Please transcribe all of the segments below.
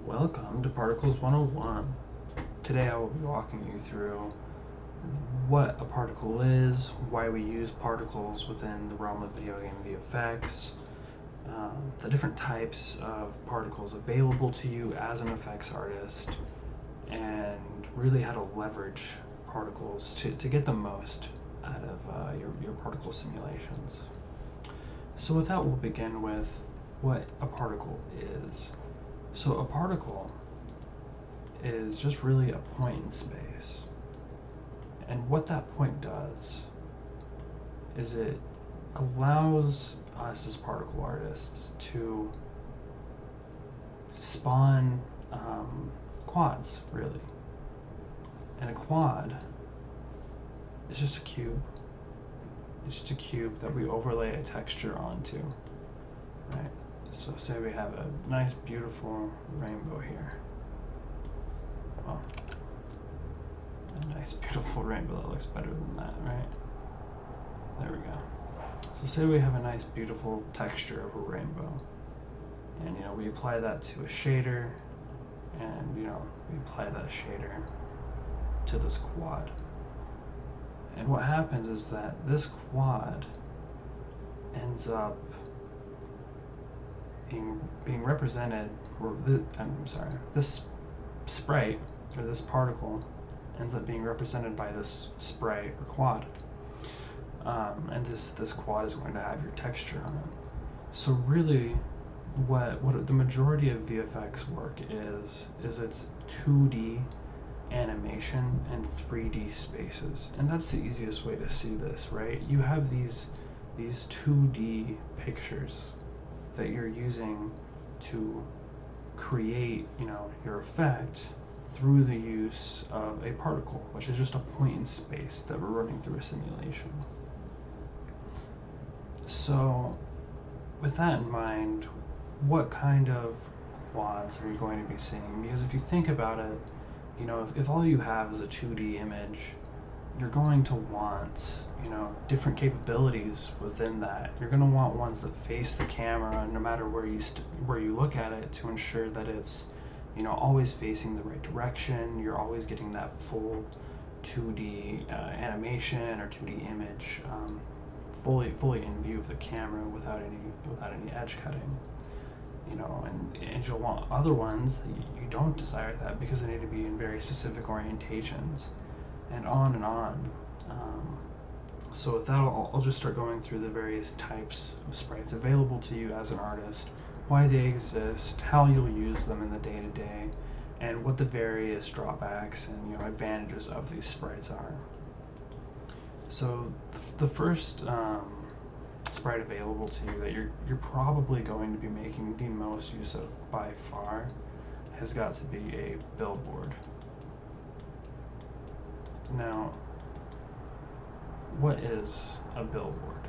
Welcome to Particles 101. Today I will be walking you through what a particle is, why we use particles within the realm of video game VFX, the different types of particles available to you as an effects artist, and really how to leverage particles to get the most out of your particle simulations. So with that, we'll begin with what a particle is. So a particle is just really a point in space. And what that point does is it allows us as particle artists to spawn quads, really. And a quad is just a cube. It's just a cube that we overlay a texture onto, right? So say we have a nice, beautiful rainbow here. Well, a nice, beautiful rainbow that looks better than that, right? There we go. So say we have a nice, beautiful texture of a rainbow. And, we apply that to a shader, and, we apply that shader to this quad. And what happens is that this quad ends up being represented, or this sprite, or this particle, ends up being represented by this sprite or quad. And this quad is going to have your texture on it. So really, what the majority of VFX work is it's 2D animation and 3D spaces. And that's the easiest way to see this, right? You have these 2D pictures that you're using to create, your effect through the use of a particle, which is just a point in space that we're running through a simulation. So with that in mind, what kind of quads are you going to be seeing? Because if you think about it, if all you have is a 2D image, you're going to want, different capabilities within that. You're going to want ones that face the camera, no matter where you look at it, to ensure that it's, always facing the right direction. You're always getting that full 2D animation or 2D image, fully in view of the camera without any edge cutting. And you'll want other ones that you don't desire that, because they need to be in very specific orientations, and on and on. So with that, I'll just start going through the various types of sprites available to you as an artist, why they exist, how you'll use them in the day-to-day, and what the various drawbacks and advantages of these sprites are. So the first sprite available to you that you're probably going to be making the most use of by far has got to be a billboard. Now, what is a billboard?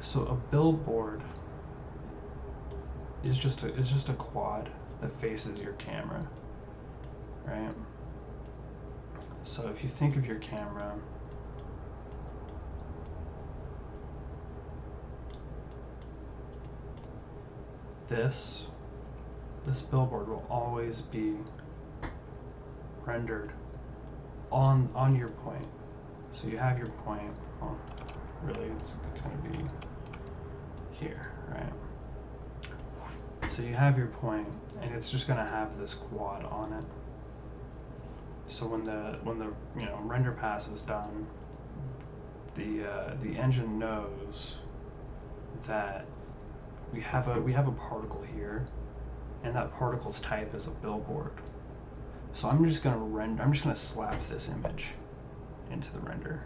So a billboard is just a quad that faces your camera, right? So if you think of your camera, this billboard will always be rendered on your point. So you have your point, well, really it's going to be here, right? So you have your point, and it's just going to have this quad on it. So when the render pass is done, the engine knows that we have a particle here, and that particle's type is a billboard. So I'm just gonna slap this image into the render.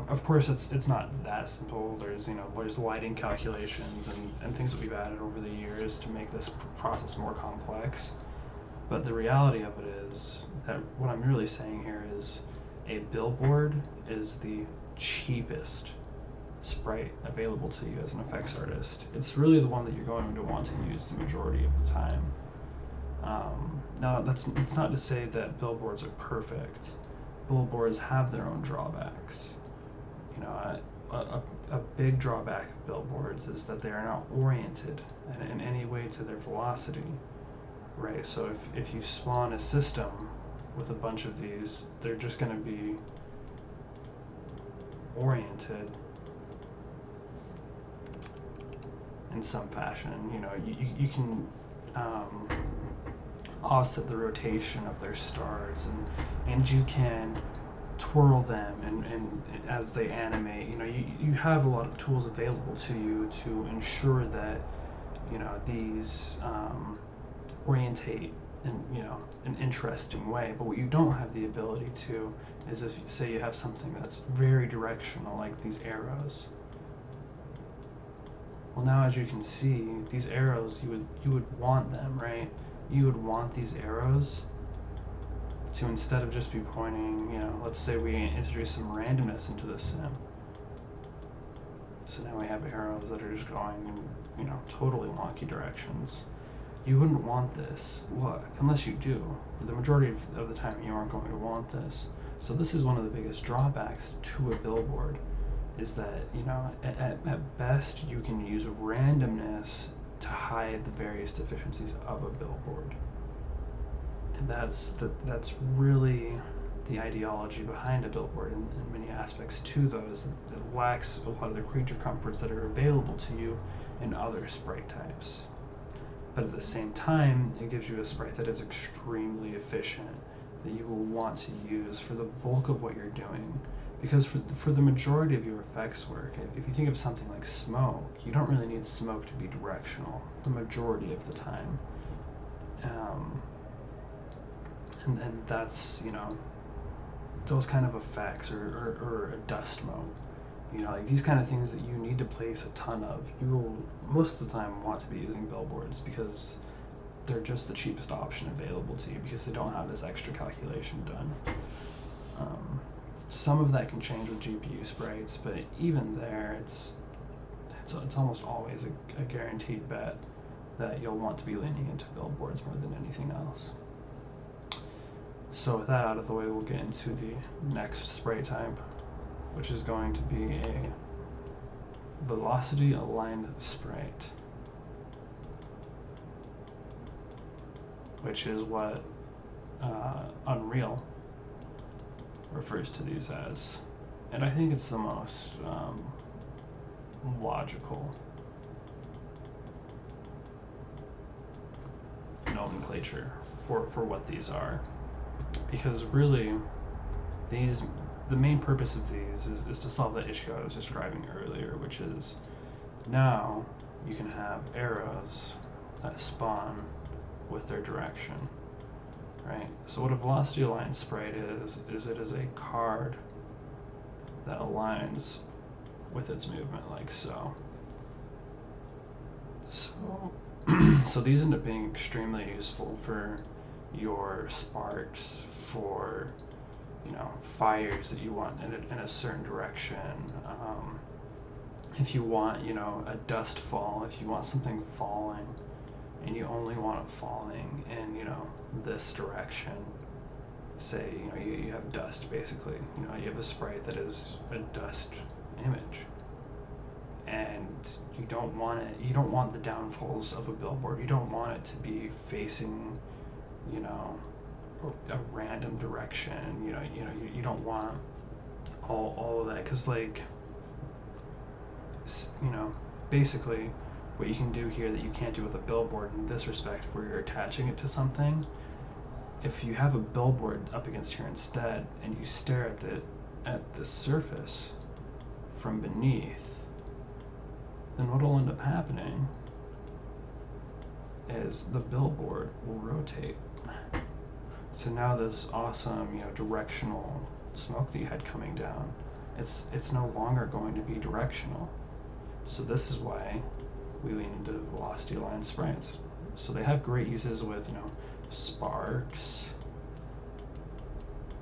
Of course, it's not that simple. There's lighting calculations and things that we've added over the years to make this process more complex. But the reality of it is that what I'm really saying here is a billboard is the cheapest sprite available to you as an effects artist. It's really the one that you're going to want to use the majority of the time. Now, it's not to say that billboards are perfect. Billboards have their own drawbacks. A big drawback of billboards is that they are not oriented in any way to their velocity. right? So if you spawn a system with a bunch of these, they're just going to be oriented in some fashion. You know, you can offset the rotation of their stars, and you can twirl them and as they animate. You know, you have a lot of tools available to you to ensure that, you know, these orientate in, you know, an interesting way. But what you don't have the ability to is if, say, you have something that's very directional, like these arrows. Well, now as you can see, these arrows, you would want them, right? You would want these arrows to, instead of just be pointing, you know, let's say we introduce some randomness into the sim. So now we have arrows that are just going in, you know, totally wonky directions. You wouldn't want this look, unless you do. But the majority of the time you aren't going to want this. So this is one of the biggest drawbacks to a billboard, is that, you know, at best you can use randomness to hide the various deficiencies of a billboard. And that's really the ideology behind a billboard in many aspects to those. It lacks a lot of the creature comforts that are available to you in other sprite types. But at the same time, it gives you a sprite that is extremely efficient, that you will want to use for the bulk of what you're doing. Because for the majority of your effects work, if you think of something like smoke, you don't really need smoke to be directional the majority of the time. And that's, you know, those kind of effects, or a dust mote, you know, like these kind of things that you need to place a ton of, you will most of the time want to be using billboards, because they're just the cheapest option available to you, because they don't have this extra calculation done. Some of that can change with GPU sprites, but even there, it's almost always a guaranteed bet that you'll want to be leaning into billboards more than anything else. So with that out of the way, we'll get into the next sprite type, which is going to be a velocity aligned sprite, which is what Unreal refers to these as. And I think it's the most logical nomenclature for what these are. Because really, the main purpose of these is to solve that issue I was describing earlier, which is now you can have arrows that spawn with their direction, right? So what a velocity aligned sprite is it is a card that aligns with its movement, like so. So these end up being extremely useful for your sparks, for, you know, fires that you want in a certain direction. If you want, you know, a dust fall, if you want something falling and you only want it falling in, you know, this direction, say, you know, you have dust, basically, you know, you have a sprite that is a dust image, and you don't want the downfalls of a billboard, you don't want it to be facing, you know, a random direction, you don't want all of that, because, like, you know, basically what you can do here that you can't do with a billboard in this respect, where you're attaching it to something, if you have a billboard up against here instead and you stare at the surface from beneath, then what will end up happening is the billboard will rotate. So now this awesome, you know, directional smoke that you had coming down, it's no longer going to be directional. So this is why we lean into velocity aligned sprites. So they have great uses with, you know, sparks,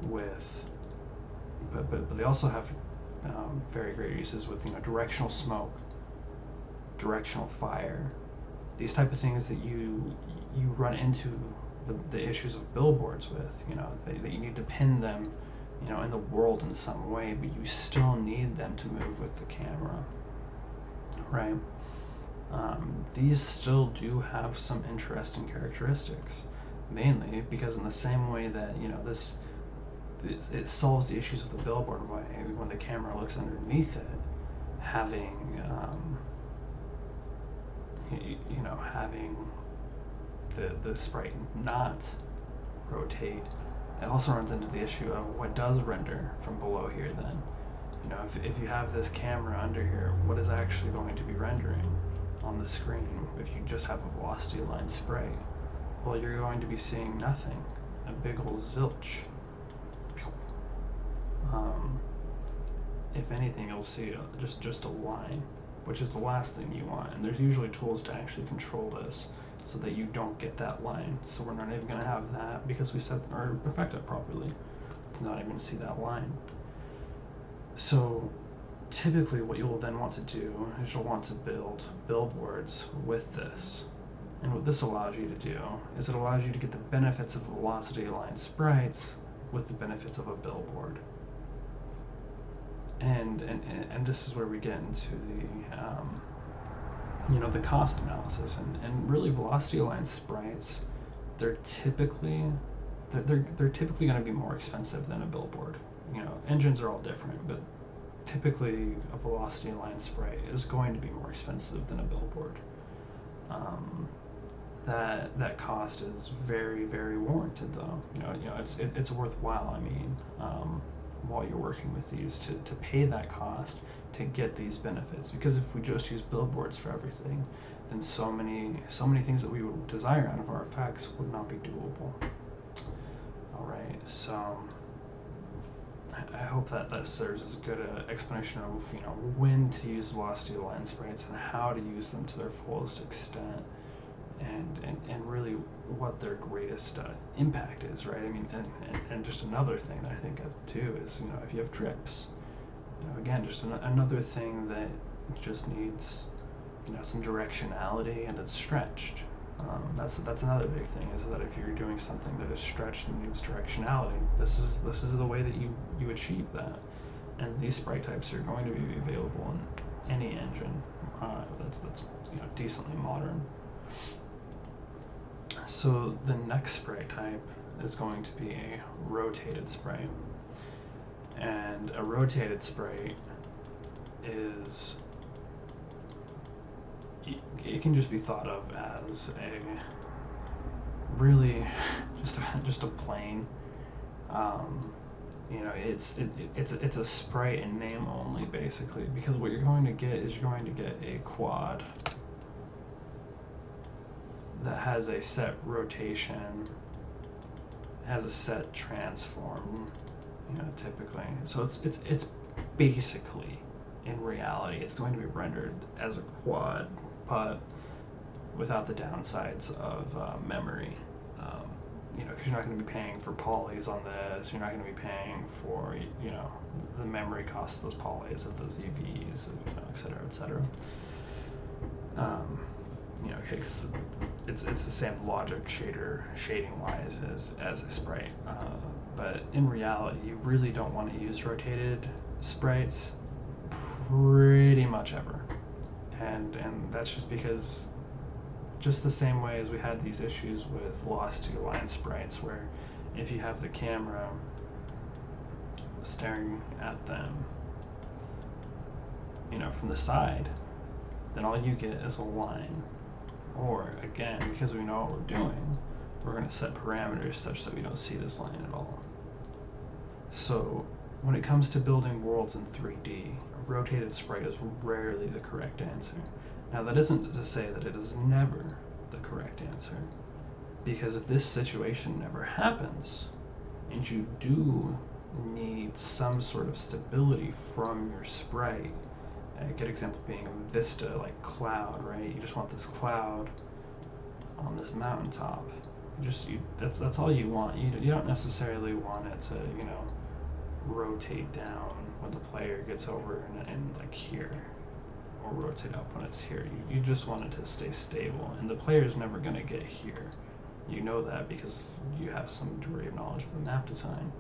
with, but they also have very great uses with, you know, directional smoke, directional fire, these type of things that you run into the issues of billboards with, you know, that you need to pin them, you know, in the world in some way, but you still need them to move with the camera, right? these still do have some interesting characteristics, mainly because in the same way that it solves the issues of the billboard by when the camera looks underneath it, having having the sprite not rotate. It also runs into the issue of what does render from below here then. If you have this camera under here, what is actually going to be rendering on the screen if you just have a velocity aligned sprite? Well, you're going to be seeing nothing, a big ol' zilch. If anything, you'll see just a line, which is the last thing you want. And there's usually tools to actually control this so that you don't get that line. So we're not even going to have that because we set our effect up properly to not even see that line. So typically what you'll then want to do is you'll want to build billboards with this. And what this allows you to do is it allows you to get the benefits of velocity aligned sprites with the benefits of a billboard. And this is where we get into the cost analysis, and really velocity aligned sprites, they're typically going to be more expensive than a billboard. Engines are all different, but typically a velocity aligned sprite is going to be more expensive than a billboard. That cost is very, very warranted, though. It's worthwhile. While you're working with these, to pay that cost to get these benefits, because if we just use billboards for everything, then so many things that we would desire out of our effects would not be doable. All right, so I hope that serves as a good explanation of when to use velocity aligned sprites and how to use them to their fullest extent, and really what their greatest impact is, right? And just another thing that I think of too is if you have drips, again, just another thing that just needs some directionality and it's stretched. That's another big thing, is that if you're doing something that is stretched and needs directionality, this is the way that you achieve that. And these sprite types are going to be available in any engine that's decently modern. So the next sprite type is going to be a rotated sprite. And a rotated sprite is, it can just be thought of as a really just a plane. It's a sprite in name only, basically, because what you're going to get is you're going to get a quad that has a set rotation, has a set transform, typically. So it's basically, in reality, it's going to be rendered as a quad, but without the downsides of memory. Because you're not going to be paying for polys on this. You're not going to be paying for the memory cost of those polys, of those UVs, et cetera, et cetera. Because it's the same logic shading wise as a sprite, but in reality you really don't want to use rotated sprites pretty much ever, and that's just because, just the same way as we had these issues with velocity aligned sprites, where if you have the camera staring at them from the side, then all you get is a line. Or, again, because we know what we're doing, we're going to set parameters such that we don't see this line at all. So when it comes to building worlds in 3D, a rotated sprite is rarely the correct answer. Now, that isn't to say that it is never the correct answer, because if this situation never happens, and you do need some sort of stability from your sprite, a good example being a vista, like cloud, right? You just want this cloud on this mountaintop. That's all you want. You don't necessarily want it to rotate down when the player gets over and like here, or rotate up when it's here. You just want it to stay stable, and the player's never going to get here. You know that because you have some degree of knowledge of the map design.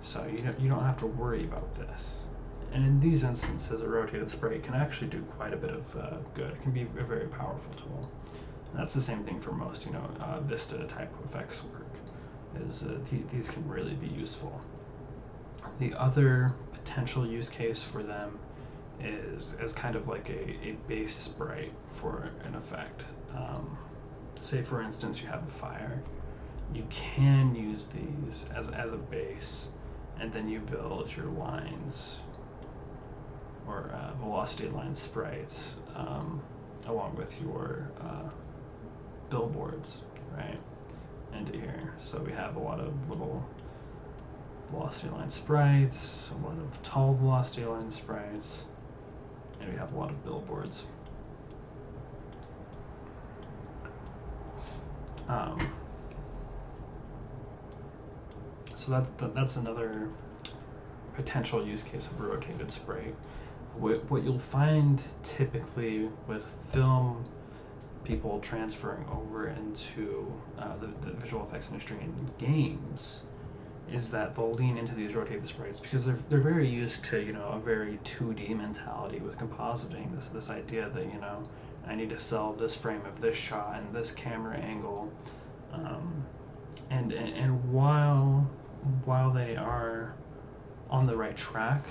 So you don't have to worry about this. And in these instances, a rotated spray can actually do quite a bit of good. It can be a very powerful tool. And that's the same thing for most, Vista type effects work. These can really be useful. The other potential use case for them is as kind of like a base sprite for an effect. Say for instance you have a fire, you can use these as a base, and then you build your lines or velocity line sprites along with your billboards, right, into here. So we have a lot of little velocity line sprites, a lot of tall velocity line sprites, and we have a lot of billboards. So that's another potential use case of a rotated spray. What you'll find typically with film people transferring over into the visual effects industry and games is that they'll lean into these rotated sprites because they're very used to a very 2D mentality with compositing. This idea that I need to sell this frame of this shot and this camera angle, and while they are on the right track,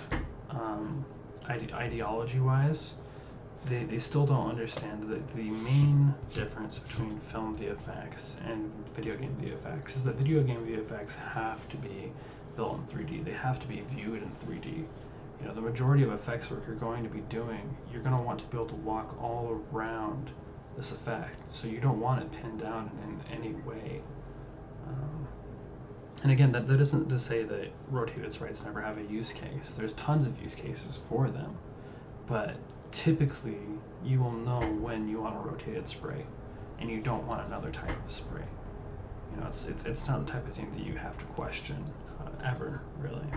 ideology-wise, they still don't understand that the main difference between film VFX and video game VFX is that video game VFX have to be built in 3D. They have to be viewed in 3D. The majority of effects work you're going to be doing, you're going to want to be able to walk all around this effect. So you don't want it pinned down in any way. And again, that isn't to say that rotated sprites never have a use case. There's tons of use cases for them, but typically you will know when you want a rotated spray and you don't want another type of spray. It's not the type of thing that you have to question ever, really.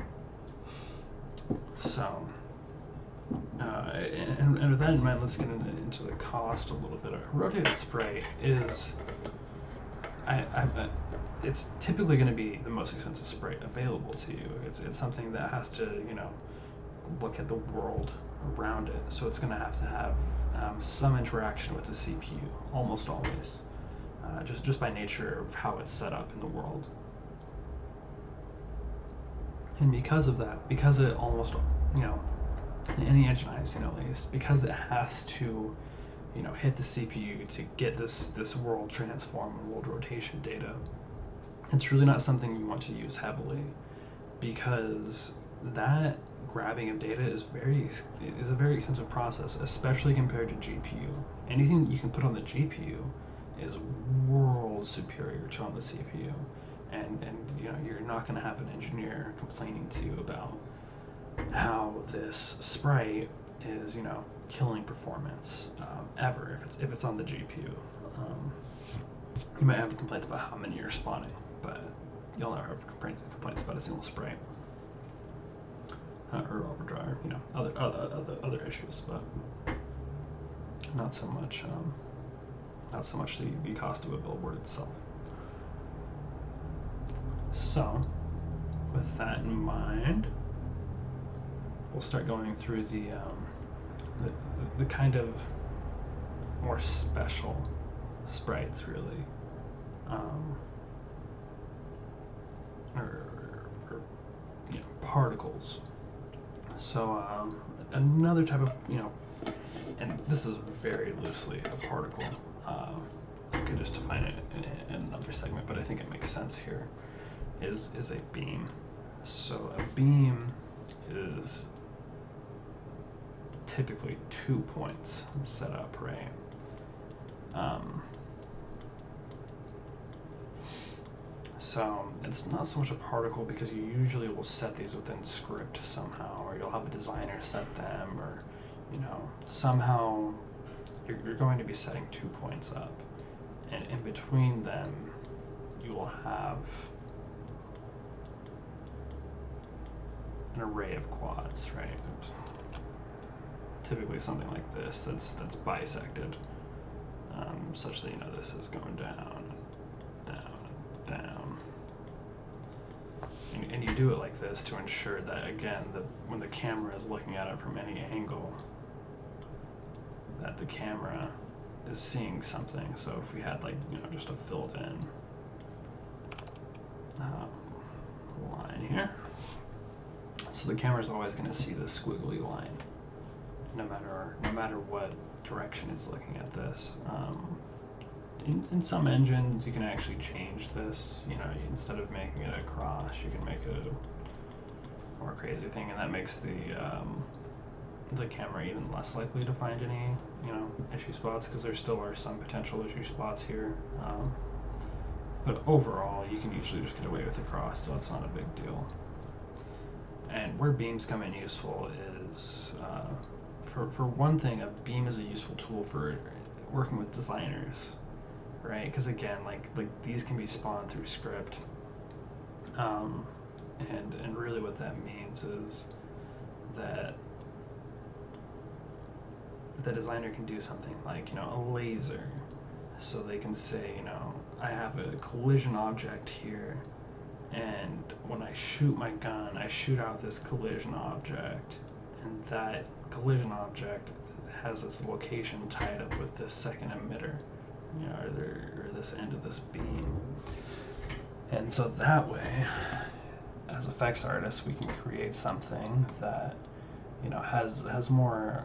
So and with that in mind, let's get into the cost a little bit. A rotated spray is it's typically going to be the most expensive spray available to you. It's something that has to look at the world around it, so it's going to have some interaction with the CPU almost always, just by nature of how it's set up in the world. And because of that, because it almost in any engine I've seen at least, because it has to hit the CPU to get this world transform and world rotation data, it's really not something you want to use heavily, because that grabbing of data is a very expensive process, especially compared to GPU. Anything that you can put on the GPU is worlds superior to on the CPU, and you're not going to have an engineer complaining to you about how this sprite is killing performance ever if it's on the GPU. You might have complaints about how many you're spawning, but you'll never have complaints about a single spray or overdrive, other issues, but not so much the cost of a billboard itself. So with that in mind, we'll start going through the kind of more special sprites, really, or particles. So another type of and this is very loosely a particle. I could just define it in another segment, but I think it makes sense here. Is a beam. So a beam is typically 2 points set up, right? So it's not so much a particle, because you usually will set these within script somehow, or you'll have a designer set them, or somehow you're going to be setting 2 points up, and in between them you will have an array of quads, right? Typically something like this that's bisected, such that this is going down, down, down, and you can do it like this to ensure that, again, that when the camera is looking at it from any angle, that the camera is seeing something. So if we had like, just a filled in line here, so the camera is always going to see this squiggly line, no matter what direction it's looking at this. In some engines, you can actually change this. Instead of making it a cross, you can make it a more crazy thing, and that makes the camera even less likely to find any issue spots, because there still are some potential issue spots here. But overall, you can usually just get away with a cross, so it's not a big deal. And where beams come in useful is, for one thing, a beam is a useful tool for working with designers, right? Because again, like these can be spawned through script, and really what that means is that the designer can do something like a laser, so they can say, I have a collision object here, and when I shoot my gun, I shoot out this collision object, and that collision object has its location tied up with this second emitter, or this end of this beam. And so that way, as effects artists, we can create something that has more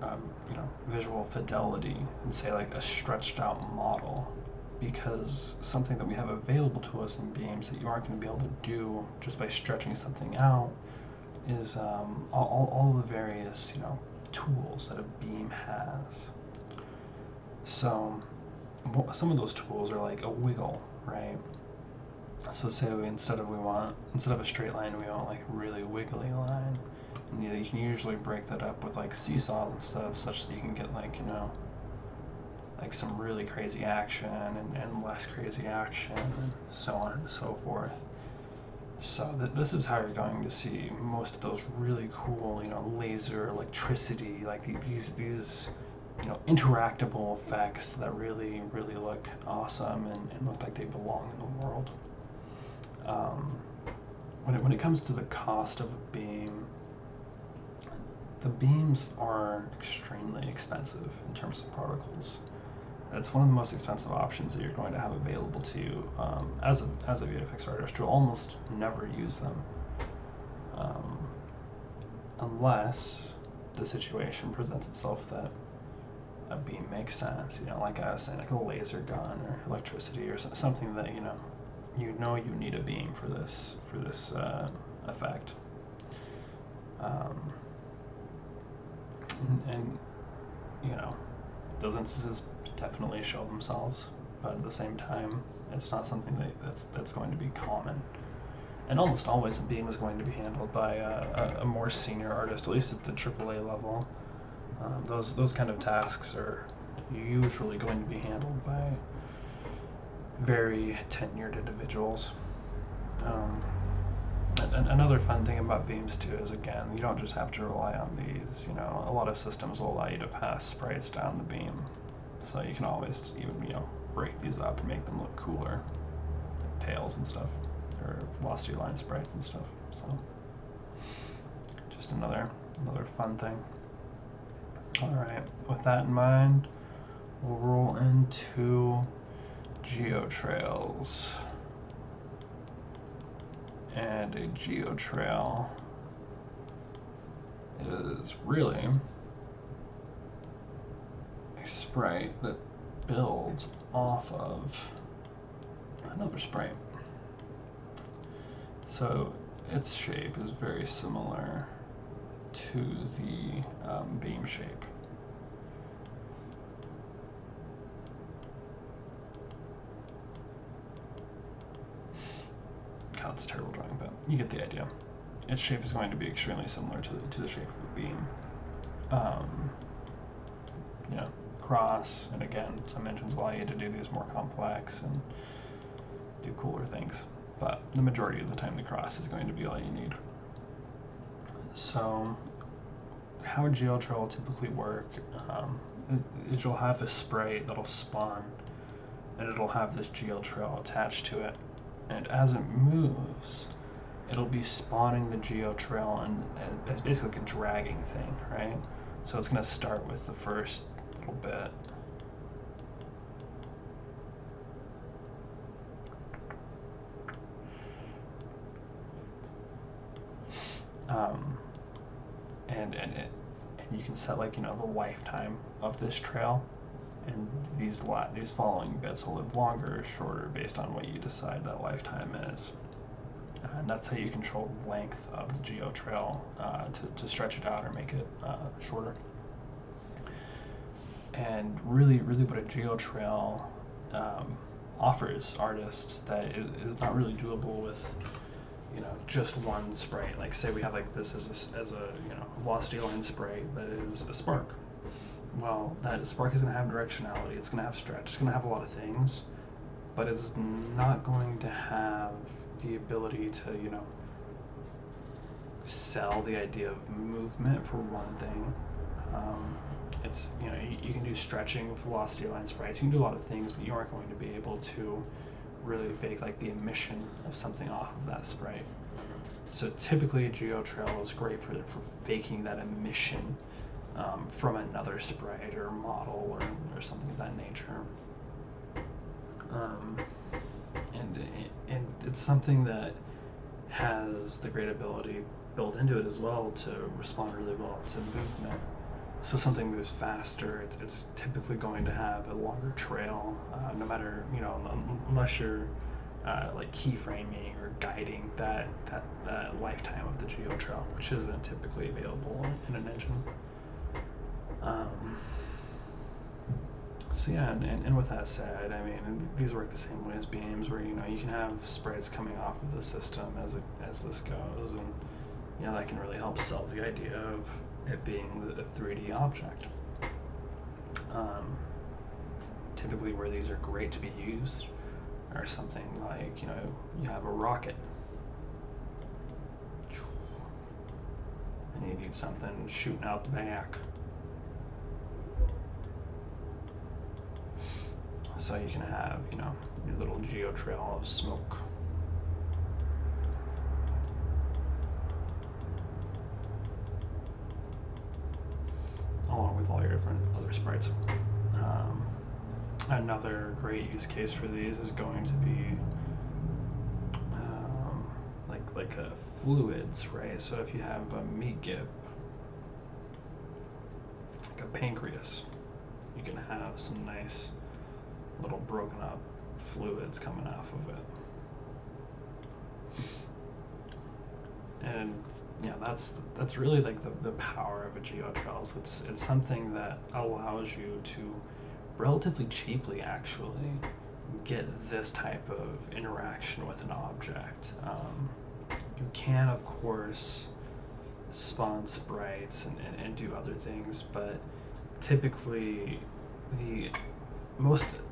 visual fidelity than, say, like a stretched out model, because something that we have available to us in beams that you aren't going to be able to do just by stretching something out is all the various tools that a beam has. So some of those tools are like a wiggle, right? So say instead of a straight line, we want like a really wiggly line. And you can usually break that up with like seesaws and stuff, such that you can get like like some really crazy action and less crazy action, and so on and so forth. So this is how you're going to see most of those really cool laser, electricity, like these interactable effects that really look awesome and look like they belong in the world. When it comes to the cost of a beam, the beams are extremely expensive in terms of particles. It's one of the most expensive options that you're going to have available to you as a VFX artist. You'll almost never use them unless the situation presents itself that a beam makes sense. Like I was saying, like a laser gun or electricity or something that you need a beam for this effect. And those instances definitely show themselves, but at the same time, it's not something that's going to be common. And almost always a beam is going to be handled by a more senior artist, at least at the AAA level. Those kind of tasks are usually going to be handled by very tenured individuals. And another fun thing about beams too is, again, you don't just have to rely on these. A lot of systems will allow you to pass sprites down the beam, so you can always even break these up and make them look cooler, like tails and stuff, or velocity line sprites and stuff. So just another fun thing. All right, with that in mind, we'll roll into geotrails. And a geotrail is really a sprite that builds off of another sprite. So its shape is very similar to the beam shape. God, it's a terrible drawing, but you get the idea. Its shape is going to be extremely similar to the shape of a beam. Cross, and again, some engines allow you to do these more complex and do cooler things, but the majority of the time the cross is going to be all you need. So how a geotrail will typically work is you'll have a sprite that'll spawn, and it'll have this geotrail attached to it, and as it moves, it'll be spawning the geo trail, and it's basically like a dragging thing, right? So it's going to start with the first little bit. And you can set, like, the lifetime of this trail, and these following bits will live longer or shorter based on what you decide that lifetime is. And that's how you control the length of the geo trail, to stretch it out or make it shorter. And really, really, what a geo trail offers artists that is not really doable with just one sprite. Like, say we have like this as a velocity line sprite that is a spark. Well, that spark is going to have directionality, it's going to have stretch, it's going to have a lot of things, but it's not going to have the ability to sell the idea of movement, for one thing. It's you can do stretching with velocity line sprites, you can do a lot of things, but you aren't going to be able to really fake like the emission of something off of that sprite. So typically a geo trail is great for faking that emission from another sprite or model or something of that nature. And it's something that has the great ability built into it as well to respond really well to movement. So something moves faster, it's typically going to have a longer trail, no matter, unless you're like keyframing or guiding that lifetime of the geo trail, which isn't typically available in an engine. So yeah, and with that said, I mean, these work the same way as beams, where you can have sprites coming off of the system as this goes, and that can really help sell the idea of it being a 3D object. Typically where these are great to be used are something like, you have a rocket, and you need something shooting out the back. So you can have, your little geo trail of smoke. Along with all your different other sprites. Another great use case for these is going to be like fluids, right? So if you have a meat gip, like a pancreas, you can have some nice little broken up fluids coming off of it. And that's really like the power of a geo trails. It's something that allows you to relatively cheaply actually get this type of interaction with an object. You can, of course, spawn sprites and do other things, but typically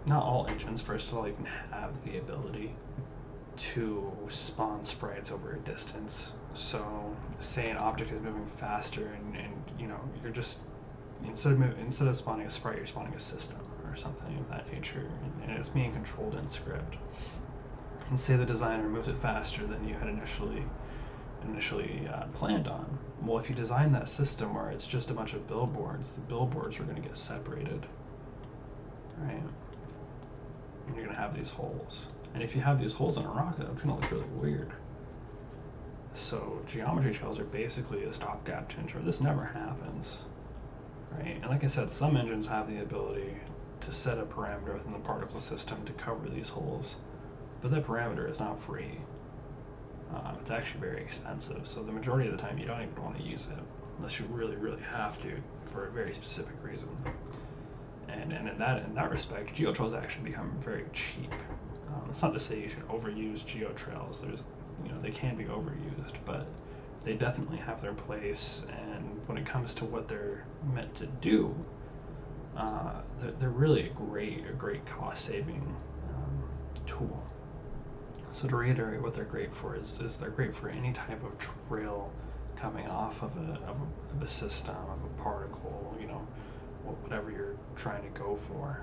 not all engines, first of all, even have the ability to spawn sprites over a distance. So say an object is moving faster, and you're just instead of spawning a sprite, you're spawning a system or something of that nature, and it's being controlled in script. And say the designer moves it faster than you had initially planned on. Well, if you design that system where it's just a bunch of billboards, the billboards are going to get separated, right? And you're going to have these holes. And if you have these holes in a rocket, that's going to look really weird. So geometry trails are basically a stopgap to ensure this never happens, right? And like I said, some engines have the ability to set a parameter within the particle system to cover these holes, but that parameter is not free. It's actually very expensive, so the majority of the time you don't even want to use it unless you really, really have to for a very specific reason. And in that respect, geotrails actually become very cheap. It's not to say you should overuse geotrails. They can be overused, but they definitely have their place. And when it comes to what they're meant to do, they're really a great cost-saving tool. So to reiterate, what they're great for is they're great for any type of trail coming off of a system, of a particle, whatever you're trying to go for.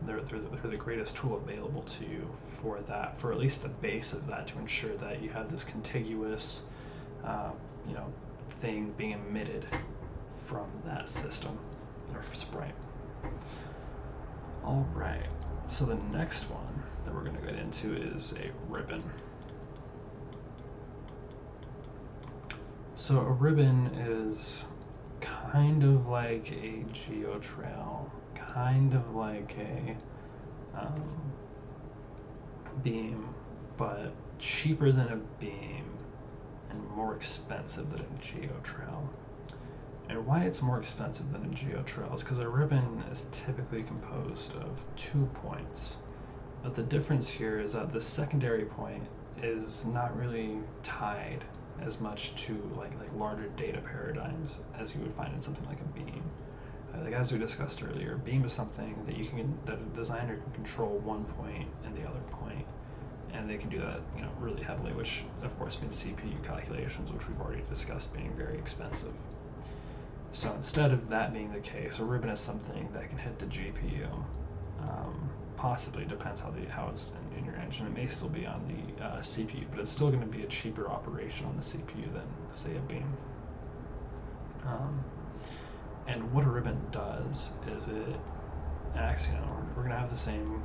they're the greatest tool available to you for that, for at least the base of that, to ensure that you have this contiguous, uh, you know, thing being emitted from that system or sprite. All right, so the next one that we're going to get into is a ribbon. So a ribbon is kind of like a geotrail, kind of like a beam, but cheaper than a beam and more expensive than a geotrail. And why it's more expensive than a geotrail is because a ribbon is typically composed of 2 points. But the difference here is that the secondary point is not really tied as much to like larger data paradigms as you would find in something like a beam. Like as we discussed earlier, beam is something that a designer can control one point and the other point, and they can do that, you know, really heavily, which of course means CPU calculations, which we've already discussed being very expensive. So instead of that being the case, a ribbon is something that can hit the GPU. Possibly, depends how it's in your engine. It may still be on the CPU, but it's still going to be a cheaper operation on the CPU than, say, a beam. And what a ribbon does is it acts, you know, we're going to have the same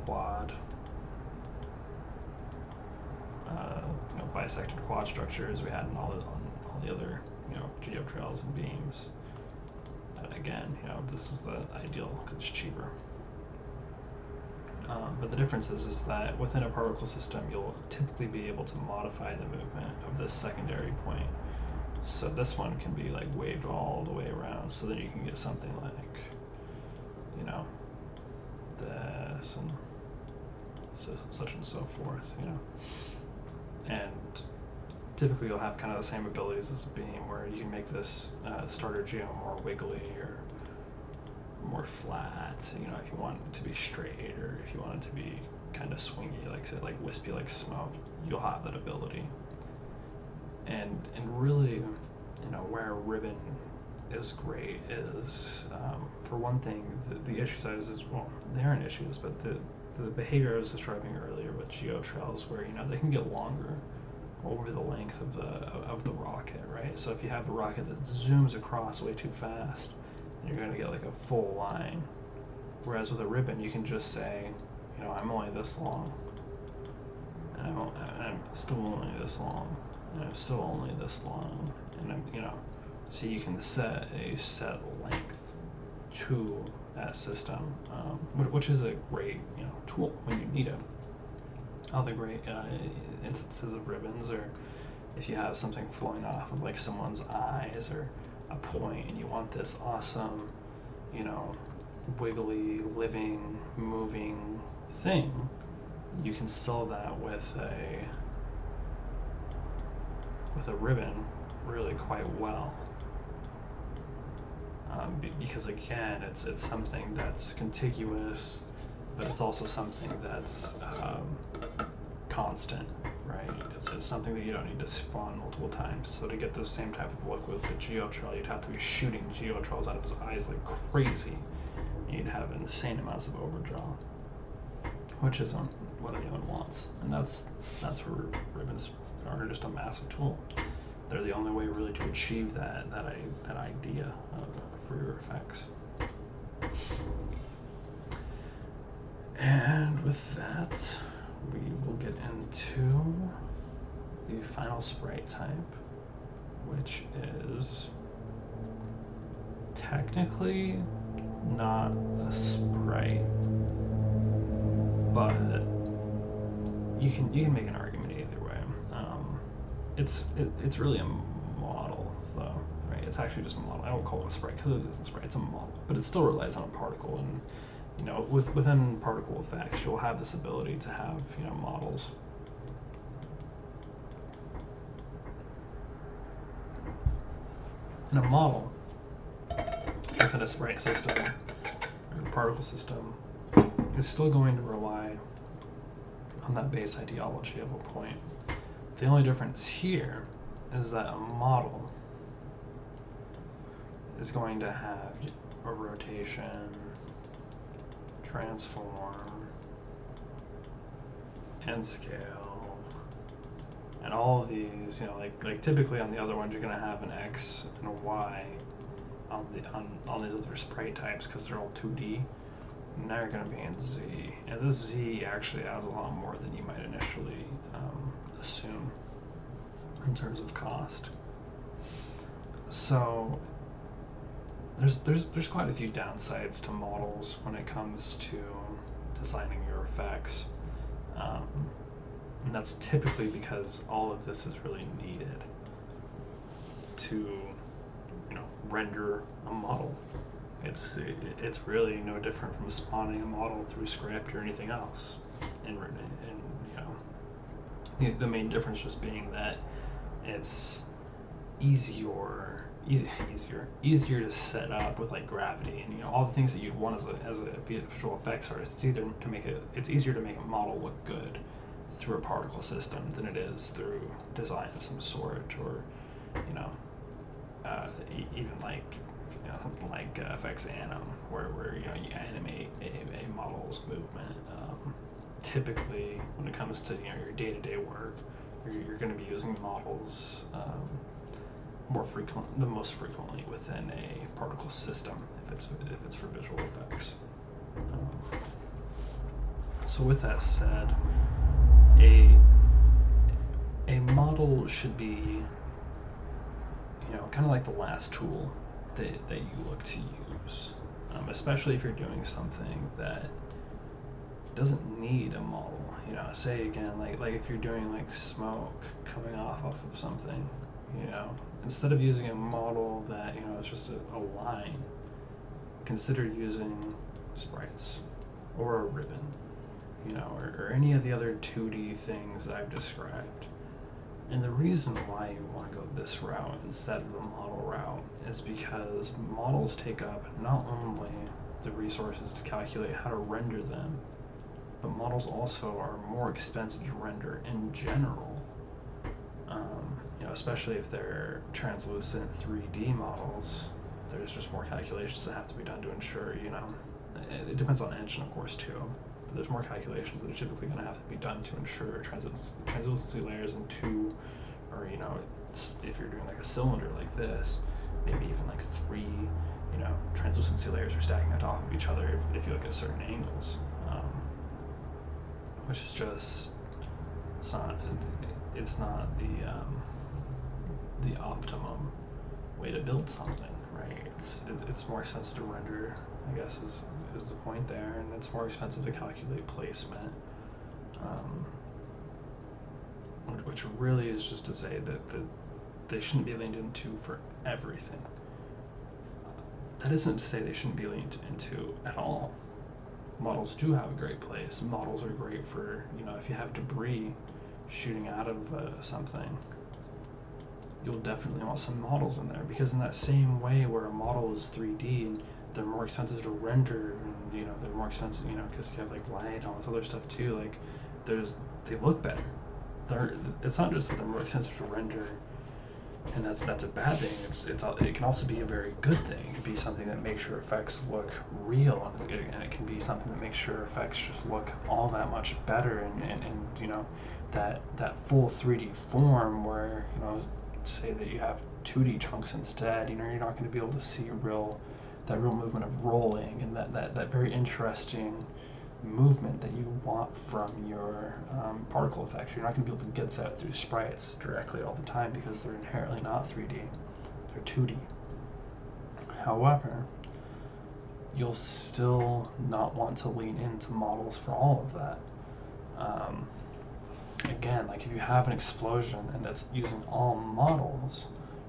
quad, you know, bisected quad structures we had in all the other, you know, geotrails and beams. And again, you know, this is the ideal because it's cheaper. But the difference is that within a particle system, you'll typically be able to modify the movement of this secondary point. So this one can be like waved all the way around, so that you can get something like, you know, this and so, such and so forth, you know. And typically you'll have kind of the same abilities as a beam, where you can make this starter geo more wiggly or more flat, you know, if you want it to be straight, or if you want it to be kind of swingy, like wispy, like smoke, you'll have that ability. And really, you know, where a ribbon is great is, for one thing, the issue size is, well, they aren't issues, but the behavior I was describing earlier with geotrails, where, you know, they can get longer over the length of the rocket, right? So if you have a rocket that zooms across way too fast, you're going to get like a full line. Whereas with a ribbon, you can just say, you know, I'm only this long, and I'm still only this long, and I'm still only this long, and I'm, you know, so you can set a set length to that system, which is a great, you know, tool when you need it. Other great instances of ribbons are if you have something flowing off of like someone's eyes or a point, and you want this awesome, you know, wiggly, living, moving thing, you can sell that with a ribbon really quite well. Because again, it's something that's contiguous, but it's also something that's constant, right? It's something that you don't need to spawn multiple times. So to get the same type of look with a geotrail, you'd have to be shooting geotrails out of his eyes like crazy. You'd have insane amounts of overdraw, which isn't what anyone wants. And that's where ribbons are just a massive tool. They're the only way really to achieve that idea for your effects. And with that, we will get into the final sprite type, which is technically not a sprite, but you can make an argument either way. It's really a model, though, right? It's actually just a model. I don't call it a sprite because it isn't a sprite. It's a model, but it still relies on a particle. And you know, within particle effects, you'll have this ability to have, you know, models. And a model within a sprite system or a particle system is still going to rely on that base ideology of a point. The only difference here is that a model is going to have a rotation, transform, and scale, and all of these, you know, like typically on the other ones you're going to have an X and a Y on these other sprite types because they're all 2D. Now you're going to be in Z, and this Z actually adds a lot more than you might initially assume in terms of cost. So there's quite a few downsides to models when it comes to designing your effects, and that's typically because all of this is really needed to, you know, render a model. It's really no different from spawning a model through script or anything else. And you know, the main difference just being that it's easier to set up with like gravity and, you know, all the things that you'd want as a visual effects artist. It's easier to make a model look good through a particle system than it is through design of some sort, or, you know, even like, you know, something like FX Anim, where you know, you animate a model's movement. Typically, when it comes to, you know, your day-to-day work, you're going to be using models most frequently within a particle system if it's for visual effects. So with that said, a model should be, you know, kind of like the last tool that you look to use, especially if you're doing something that doesn't need a model. You know, say again, like if you're doing like smoke coming off of something, you know, instead of using a model that, you know, it's just a line, consider using sprites or a ribbon, you know, or any of the other 2D things I've described. And the reason why you want to go this route instead of the model route is because models take up not only the resources to calculate how to render them, but models also are more expensive to render in general. You know, especially if they're translucent 3D models, there's just more calculations that have to be done to ensure, you know, it depends on engine, of course, too. But there's more calculations that are typically going to have to be done to ensure translucency layers in 2, or, you know, if you're doing like a cylinder like this, maybe even like 3, you know, translucency layers are stacking on top of each other if you look at certain angles, which is just, it's not the optimum way to build something, right? It's more expensive to render, I guess, is the point there, and it's more expensive to calculate placement, which really is just to say that they shouldn't be leaned into for everything. That isn't to say they shouldn't be leaned into at all. Models do have a great place. Models are great for, you know, if you have debris shooting out of something, you'll definitely want some models in there, because in that same way where a model is 3D and they're more expensive to render, and, you know, they're more expensive, you know, because you have like light and all this other stuff too, like they look better. It's not just that they're more expensive to render and that's a bad thing. It can also be a very good thing. It can be something that makes your effects look real, and it can be something that makes your effects just look all that much better, and you know, that full 3D form where, you know, say that you have 2D chunks instead, you know, you're not going to be able to see that real movement of rolling, and that very interesting movement that you want from your particle effects. You're not going to be able to get that through sprites directly all the time because they're inherently not 3D, they're 2D. However, you'll still not want to lean into models for all of that. Again, like if you have an explosion and that's using all models,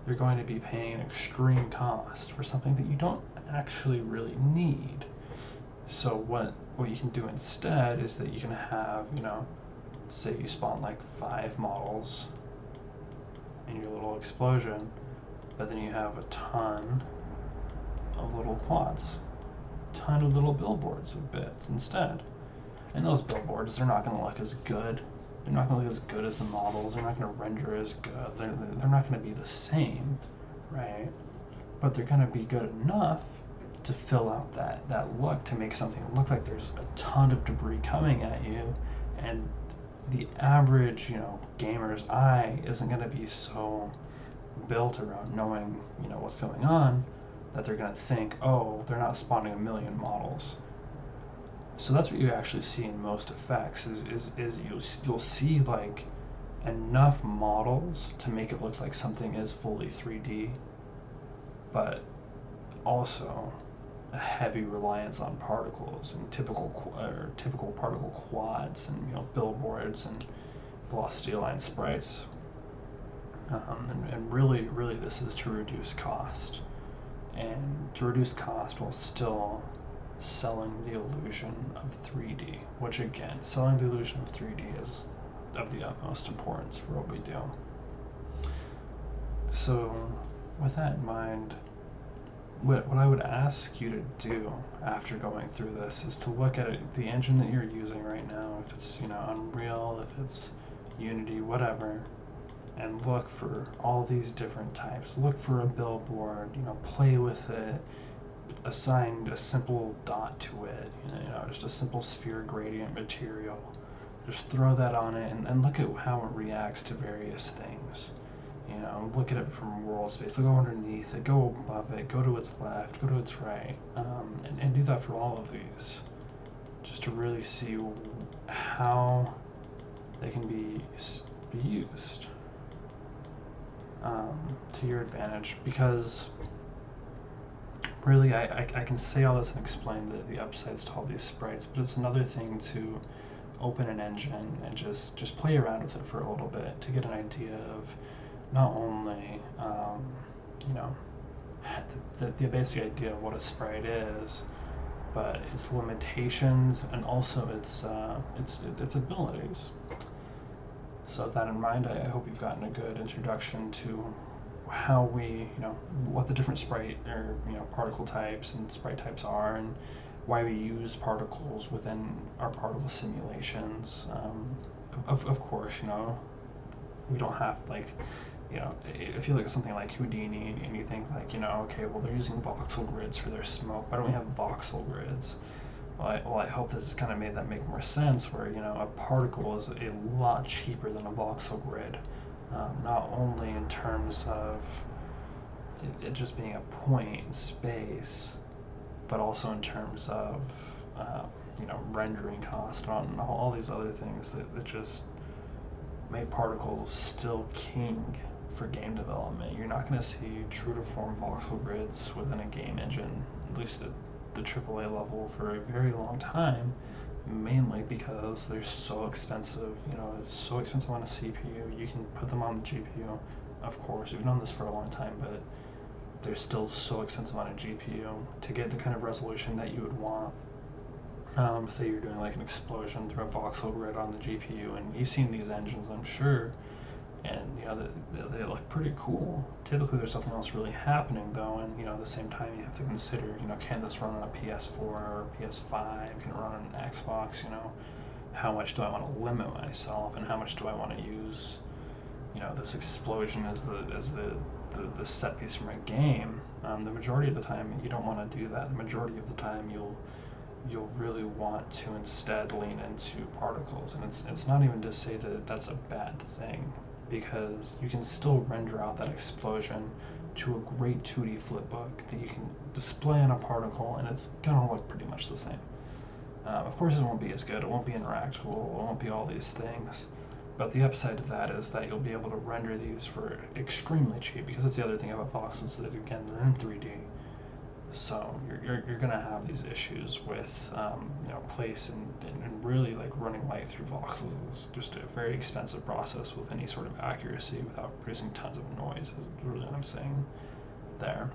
you're going to be paying an extreme cost for something that you don't actually really need. So what you can do instead is that you can have, you know, say you spawn like 5 models in your little explosion, but then you have a ton of little quads, ton of little billboards of bits instead. And those billboards, they're not going to look as good. They're not going to look as good as the models. They're not going to render as good. They're not going to be the same, right? But they're going to be good enough to fill out that look, to make something look like there's a ton of debris coming at you, and the average, gamer's eye isn't going to be so built around knowing, what's going on, that they're going to think, oh, they're not spawning a million models. So that's what you actually see in most effects is you'll see like enough models to make it look like something is fully 3D, but also a heavy reliance on particles and typical particle quads and billboards and velocity aligned sprites. And really this is to reduce cost, and to reduce cost while still selling the illusion of 3D, which again, selling the illusion of 3D is of the utmost importance for what we do. So with that in mind, what I would ask you to do after going through this is to look at the engine that you're using right now, if it's Unreal, if it's Unity, whatever, and look for all these different types. Look for a billboard, play with it, assign a simple dot to it, just a simple sphere gradient material. Just throw that on it and look at how it reacts to various things. Look at it from world space, go underneath it, go above it, go to its left, go to its right, and do that for all of these, just to really see how they can be used to your advantage. Because really, I can say all this and explain the upsides to all these sprites, but it's another thing to open an engine and just play around with it for a little bit to get an idea of not only the basic idea of what a sprite is, but its limitations and also its abilities. So with that in mind, I hope you've gotten a good introduction to how we, what the different sprite or particle types and sprite types are, and why we use particles within our particle simulations. Of course, we don't have if you look at something like Houdini and you think like, okay, well, they're using voxel grids for their smoke. Why don't we have voxel grids? Well, I hope this has kind of made that make more sense, where a particle is a lot cheaper than a voxel grid, not only in terms of it just being a point in space, but also in terms of rendering cost and all these other things that just make particles still king for game development. You're not going to see true to form voxel grids within a game engine, at least at the AAA level, for a very long time, mainly because they're so expensive. It's so expensive on a CPU. You can put them on the GPU, of course. We've known this for a long time, but they're still so expensive on a GPU to get the kind of resolution that you would want. Say you're doing like an explosion through a voxel grid on the GPU, and you've seen these engines, I'm sure, and they look pretty cool. Typically there's something else really happening though, and at the same time you have to consider, can this run on a PS4 or PS5, can it run on an Xbox, how much do I want to limit myself, and how much do I want to use this explosion as the set piece from a game. The majority of the time you don't want to do that. The majority of the time you'll really want to instead lean into particles, and it's not even to say that that's a bad thing, because you can still render out that explosion to a great 2D flipbook that you can display on a particle, and it's gonna look pretty much the same. Of course it won't be as good, it won't be interactable, it won't be all these things, but the upside to that is that you'll be able to render these for extremely cheap, because that's the other thing about voxels, that again, they're in 3D. So you're gonna have these issues with place and really like running light through voxels is just a very expensive process with any sort of accuracy without producing tons of noise, is really what I'm saying there.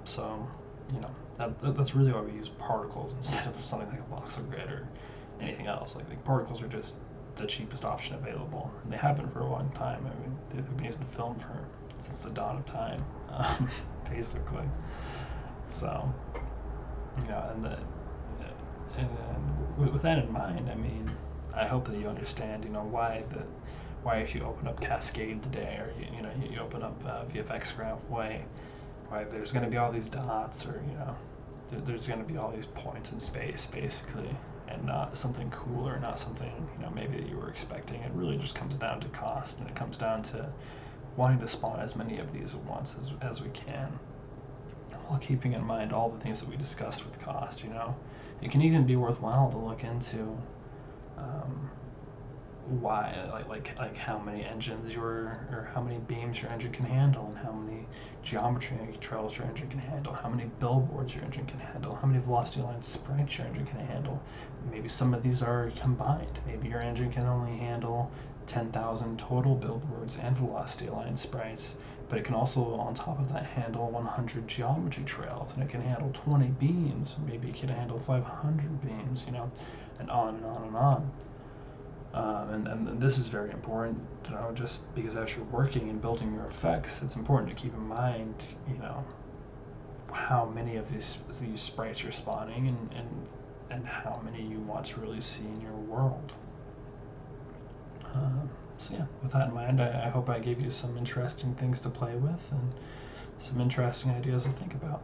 So that's really why we use particles instead of something like a voxel grid or anything else. Like particles are just the cheapest option available, and they have been for a long time. I mean, they've been used in film since the dawn of time. Basically. So, and with that in mind, I mean, I hope that you understand, why if you open up Cascade today, or you open up VFX Graph, why right? There's going to be all these dots, or there's going to be all these points in space, basically, and not something cooler, not something maybe that you were expecting. It really just comes down to cost, and it comes down to wanting to spawn as many of these at once as we can, while keeping in mind all the things that we discussed with cost. It can even be worthwhile to look into why, like how many engines or how many beams your engine can handle, and how many geometry trails your engine can handle, how many billboards your engine can handle, how many velocity line sprites your engine can handle. Maybe some of these are combined. Maybe your engine can only handle 10,000 total billboards and velocity line sprites, but it can also, on top of that, handle 100 geometry trails, and it can handle 20 beams. Maybe it can handle 500 beams, and on and on and on. And this is very important, just because as you're working and building your effects, it's important to keep in mind, how many of these sprites you're spawning, and how many you want to really see in your world. So yeah, with that in mind, I hope I gave you some interesting things to play with and some interesting ideas to think about.